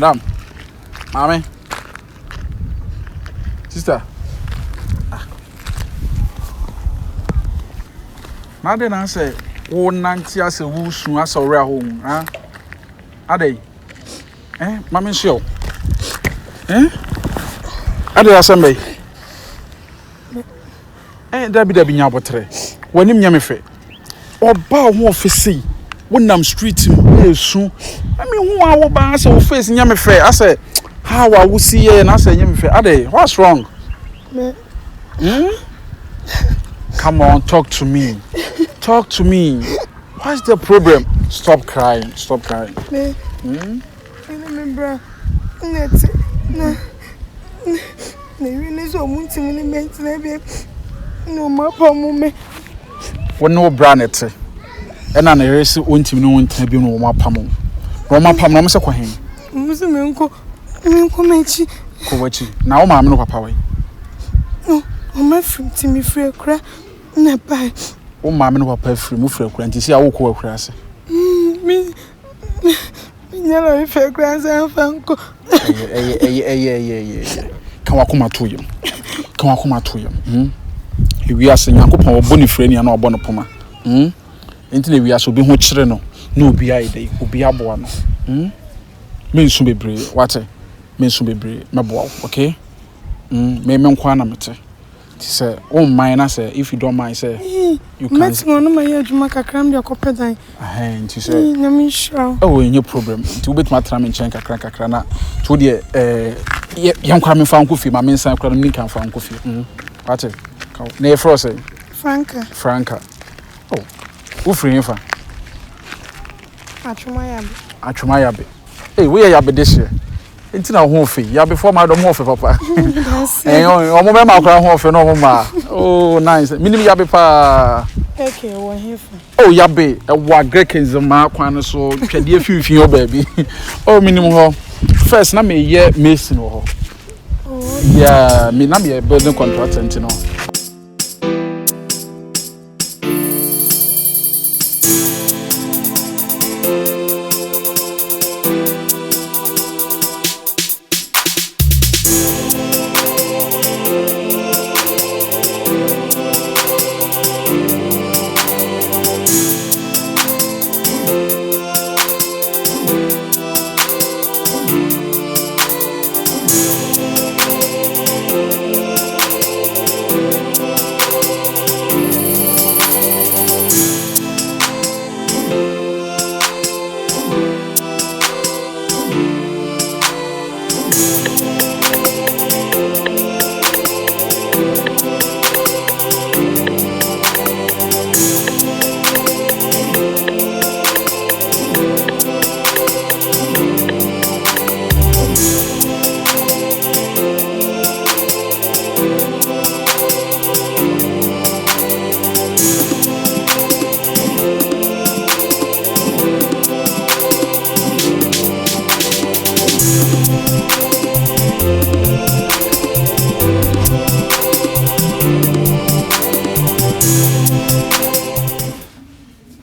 Madam. Mommy. Sister. Now then I say, oh, Nancy, I say, who soon as a rare home, huh? Are they? Mammy, show. Are they assembly? There be Yabotre. When him Yamife. Or bow more for see. When I'm street soon. I mean, who I will buy us face in Yamife. I say, how I will see ye and I say, Yamife. Are they? What's wrong? Come on, talk to me. Talk to me. What's the problem? Stop crying. Stop crying. Remember, no more when no branet, and an erase won't you know when tabby no more pamon. Roma Pamon, Mr. Quahin. Coachi, now, mamma, no papa. Oh, my friend, Timmy Free crack, not by. Oh, mamma, no papa, free move for a grant. You see, I will call crass. Me, yellow fair grass and uncle. Can I come to you? Can I come to you? We are saying, Uncle Bonnie Friend and our Bonapoma. Into we are so being children. No, be I day, who be a boy. Means to be brave. What a means to be brave. My boy, okay? May Quanamate. Say, oh, mine, I say, if you don't mind, say, you can't. No, my head, you make a cram your copper. And you say, oh, no problem. To bet my tram in Chanka Cranka Crana. To the young coming found coffee, my main son, Nick and found coffee. What a near Frosty. Franca. Oh, who free him for? Achumayabe. Hey, we are Yabe this year. It's in our home fee. Ya before my dom for papa. Eh, oh, my crown home for no mama. Oh, nice. Minimum Yabe pa. Okay, we're here for. Oh, Yabe, a what Greek is a mark one so. Can you feel your baby? Oh, minimum. First, na me ye mason or. Oh, yeah, me na be a building contractor, you know.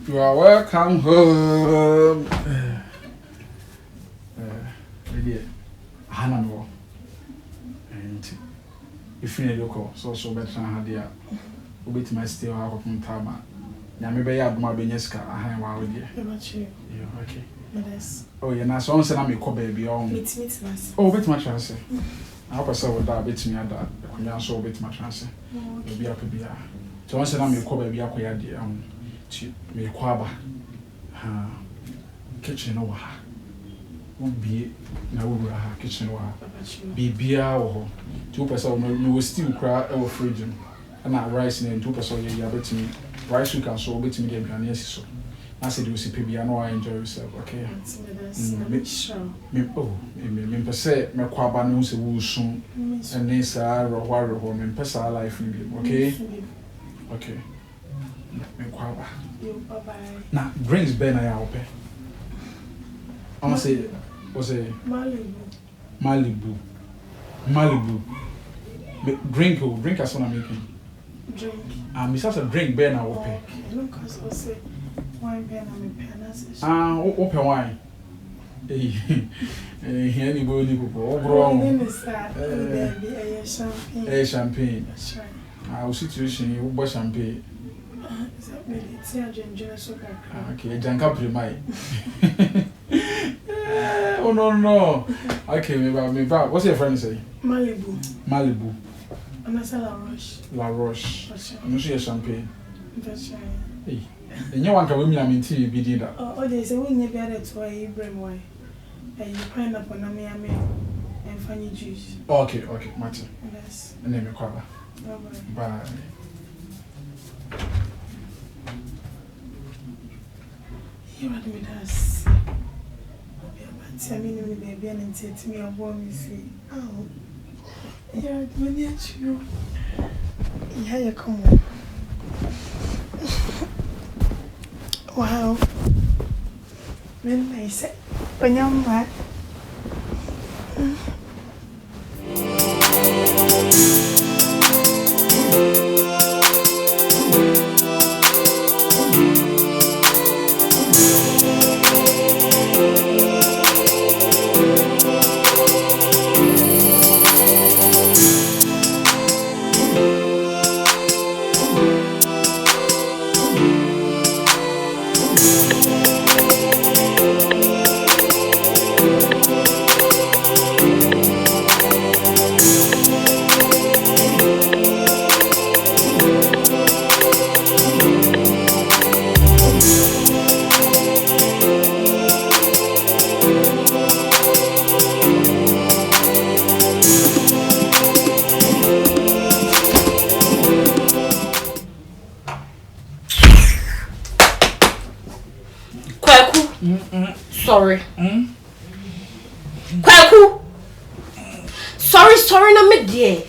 You are welcome home. Hanano. And if you need local, so better than Hadia. Obey my stay out from Tama. Yamebe Abma Beneska, I have one with you. Yeah, okay. Oh, you're not so saying I'm a co baby on. Oh, bit much answer. I hope I saw what that bit me at that. I saw bit much answer. Maybe I could be a. So I said I'm a co baby, I could me kwaba kitchen over won't be now kitchen over be beer or 2% we will still cry our fridge and not rice and 2% yeah bet me rice you can so bet me the so I said you see people I know I enjoy yourself okay me oh me pese me kwaba no se wo sun and this ro me pesa life okay okay Mekwaba. Now, drinks Ben I open. I'm gonna say, what's it? Malibu. Drink as I'm making. Drink. It's just a drink Ben I open. Okay, look, I say wine Ben I'm a pen. Open wine. Here you go, Nico. Champagne. Our situation, you buy champagne. Okay, Janka Primai. Oh, no. Okay, me back. What's your friend say? Malibu. And I said La Roche. I'm sure champagne. Hey, and you want to women, I mean, tea, be did that. Oh, they say we never had to Ibrahim way. And you pineapple and funny juice. Okay, Martin. Yes. And then me cover. Bye. You want me to tell me, baby, and say to me, I want me see. Oh, yeah, when you. Yeah, you come on. Wow. When I say, when you're mad. Sorry. Kwaku. Sorry, na me dear.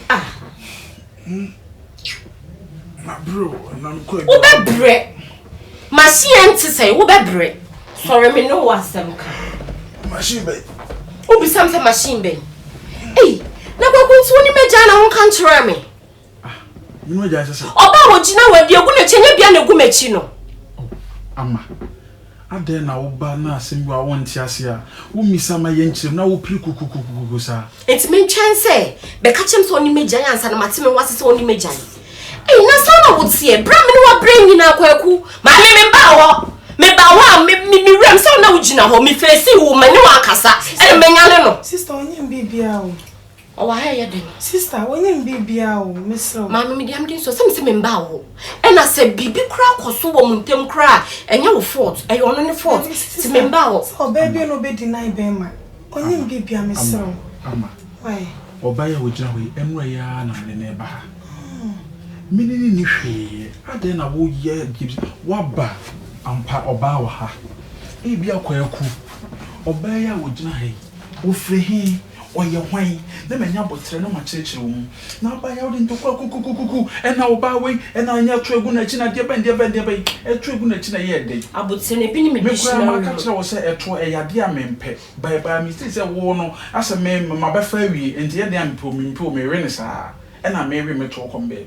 My bro, and I'm quite. Wo be bre. Machine to say wo be bre. Sorry, me no wasem ka. Machine be. Wo be something machine be. Hey, na kwaku nti woni meja na won kan kire me. Me no ja sese. Oba wo gina wa bia gu na chenye bia na gu machi no. Ama. Ade na oba na asembu a wonti ase a wo misama ye nkyerem na wo piri kukukukuku sa enti me ntwan se be ka chem so oni meja yansa na mate me wase se oni meja eh na sa na wo tie bra me no wa bra nyina Kwaku ma me ba ho me rem se na wo gina ho me face wo ma ne wa akasa e me nyane no Sister onye mbibia o o wa ha ye den Sister onye mbibia o mesro ma me diam din so se me ba ho e na se bibi kra koso wo muntem kra enye wo fault e yo no ne fault se me ba ho so baby no be deny be ma onye mbibia mesro ama why oba ya wo gina ho enura ya na ne ba ha minini ni hwe ade na wo ye gives waba ampa oba wa ha e bia Kwaku oba ya wo gina ha wo frehi oye hwan na manya botre no ma chirechire wo na ba ya wo de ntokwa kukukuku e na oba we e na anya to egu na chi na de be e to egu na chi na ye de abotre ne bi ni me dishina me ka kire wo se e to e yade a mempe ba mi say wo no asa me ma ba fa wi enti ye de ampe o me we ne sa e na me we me to kombe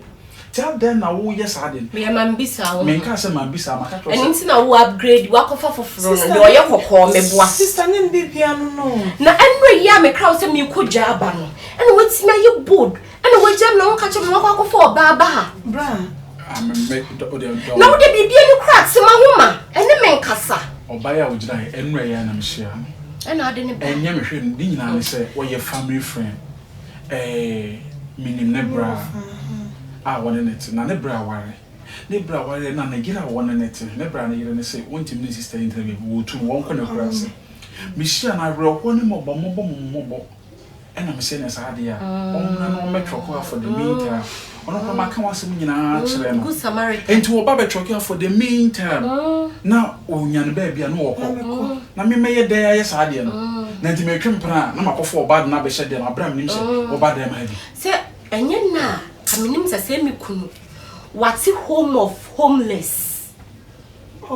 tell them na wo yes aden me mambisa wo me nka se mambisa maka to eni nti na wo upgrade wa kofa foforo no de oye kokko meboa sister nyem bibia no na enre ya me crowd se me kodja aba no ene wati na ye bold ene wajam na won ka che me wa kofa oba ba ha bra me na wo de bibia ni crack se ma homa ene me nkasa oba ya wo gina enre ya na me hia ene ade ne ba enye me hwe ni nyina ne se wo ye family friend minim ne bra wone net na ne bra ware na gira wone net ne bra na yire ne say wontim ne sister interview wo tu won ko na kura se mi shia na bra ko ne mobo ena me say na sa ade a on na no metro for the meantime ono ko maka wasem nyina kire no good samaritan enti wo ba betro for the meantime na onya ne ba bia no wo ko na me meye de ya sa ade no na enti me twempra na makofo oba na be hye de na abram nim se oba de ma hadi se enye na aminim se mi kunu wati home of homeless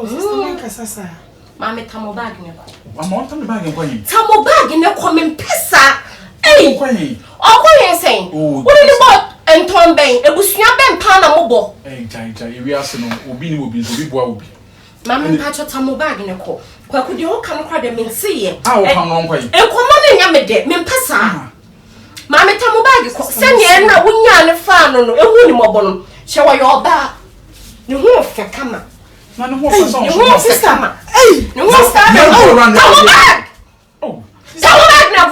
sister me kasasa mama tamo bag ne ko mama on tamo bag nkwanyi tamo bag ne ko me mpesa nkwanyi okoye sen woni ni bot enton ben ebusua ben pa na mobo jai ewi ase no obi ni obi so bi boa obi Mama patch your tamu bag in a co. Could you come crowd them and see ye? How come on way? And come on in Yamade, Mimpasa. Mamma tamu bag, send ye and Winya and fan on a woman mobile. Show your back. You won't come up. None more for some sister. Hey, you won't start tamu bag. Oh, tamu bag now,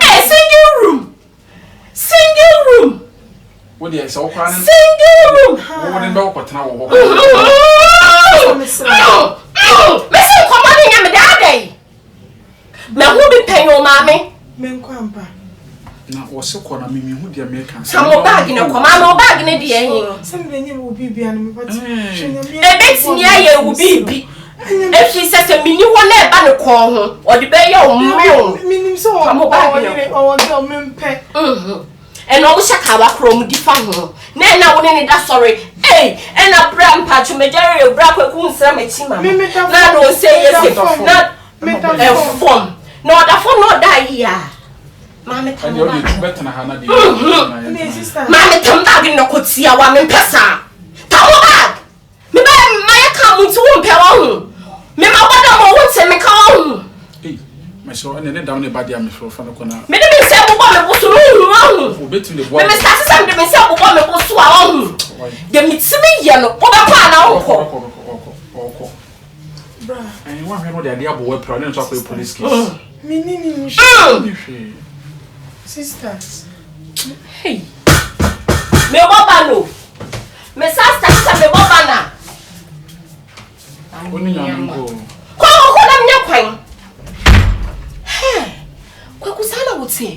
hey, single room. What do you say? Single room. What in Belport now? Mr. Commanding, I'm a daddy. Now, who be paying your mommy? Menquampa. Now, what's so called a mimi who the Americans? Some more bag in a command bag in the end. Somebody will be beyond what a bit near you will be. If she says a mini one there, banner call or the bay your meaning so I'm a girl, pet. And all Shakawa chrome define her. Nay, now when any that sorry. Hey, and a brown patch, majority of black wounds, some Chima. Now don't say yes, not a form. No, the form not die here. Mamma, and you're better than Hannah. Mamma, come back in the Kutsia woman passa. Come back. Me my account to one pound. Me my mother won't send me call. So and then down the body I'm for the corner. Me didn't say what was wrong. Between the woman. Me started something myself what was wrong. The mitsimi yellow. What about Bra. And one have the idea about what problem talk with police case. Meaning sisters. Hey. Me bobano. Me sister me bobana. Only young go. Ko na me kwan. Kwa kusana wote.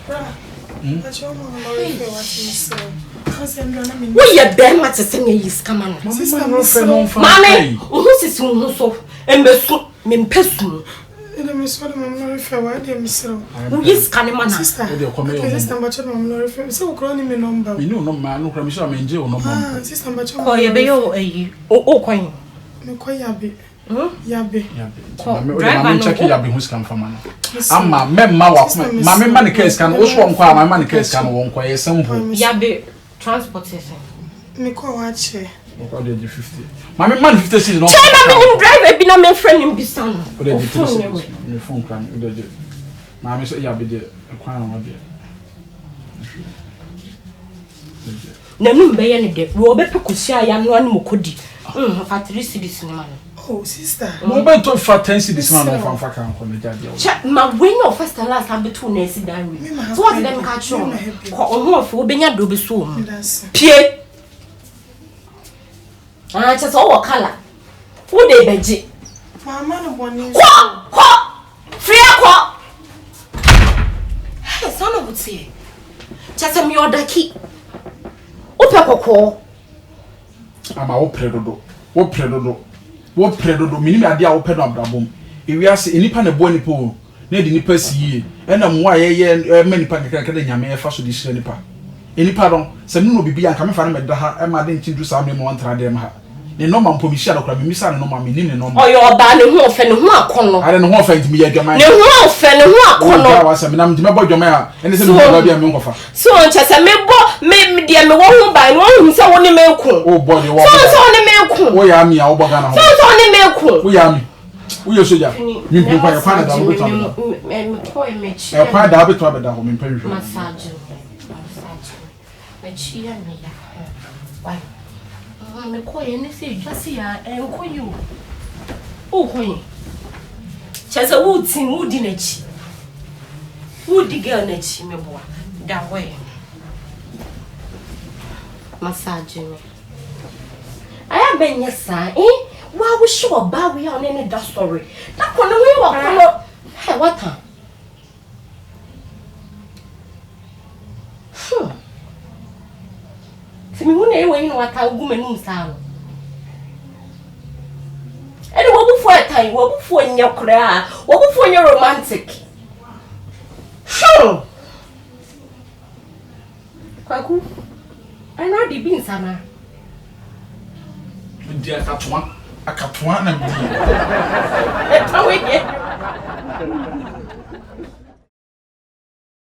Bra. Acho mo lori fe what you say. We ye ben ma tsenya yiska man. Mama, who sisi who so embesu me mpesu. Ina me so mo lori fe wa dey me so. Who yiska ne mana. Sister. Sister mbacho mo lori fe. So ko ni me number. Me no number no kra me so am nje o number. Ah, sister mbacho. Ko ye be yo eyi. O kwan. Me ko yabe. Yabe. Mama check yabe who's come from man. Amma memma wa mama man case kan wo so nko ama man case kan wo nko ye simple. Yabe transportation. Me ko wa che. What do you 50? Mama man 50 cedis no. China me driver bi na me friend him bisan. What do you me phone kan what do you? Mama so yabe de kwan wa de. Na nu be ye ne de wo be pekosia ya no an mokodi. For 3 cedis ni man. Oh, sister. Mo be to for 10 cedis man from fa kan ko me jade. Check my win of first and last have to na si dan wi. So what dem catch on? Ko oho of obenya do be so mu. Pie. Ah, just all color. Who dey beji? Mama no boni. Ko! Free ko. Hey, son of utie. Just me order key. Ope kokko. Ama wo predodo. Wo predodo minimi ade a wo pedo abrabom. Ewiase enipa na bo nipa o. Na de nipa siye. Ena mo ayeye ma nipa kekeke de nyame e fa so de hire nipa. Enipa don se me no bibi anka me fa na me da ha e ma de ntindu sa me mo ntra de ma ha. Ne normal mpo mi hia da kra me misa ne normal me ni ne normal. Oyo oba ne ho ofe ne ho akono. Are ne ho ofe ntimi ye dwama. Ne ho ofe ne ho akono. O wa se me na ntimi bo dwama a ene se me ba bia me nkofa. So nche se me bo me de me wo ho ba no hu se wo ne me ku. O bo de wo. So ne me ku. Wo ya mi a wo bo ga na ho. So ne me ku. Wo ya mi. Wo ye soja. Mi bi kwa ya kwa da wo beto. Me ko e me chi. E kwa da beto abeda ho me mpa hwe. Massage. Me chi ya me ya. Why? Me ko ye ne se dwase ya enko yi o. O ko yi. Chese wo tin wo di na chi. Wo di girl na chi me boa. Da way. Massage me. Aya benye sa wa wo show ba we on any that story. That kono we wa kono. Hey, what time? Simi hu na ewe yin wa ta gu manum sa no. Ene wo bu fo etan, wo bu fo nya kra, wo bu fo nya romantic. Kwaku. Ana di bin sana. Ndi akatoa na mbi. Tawe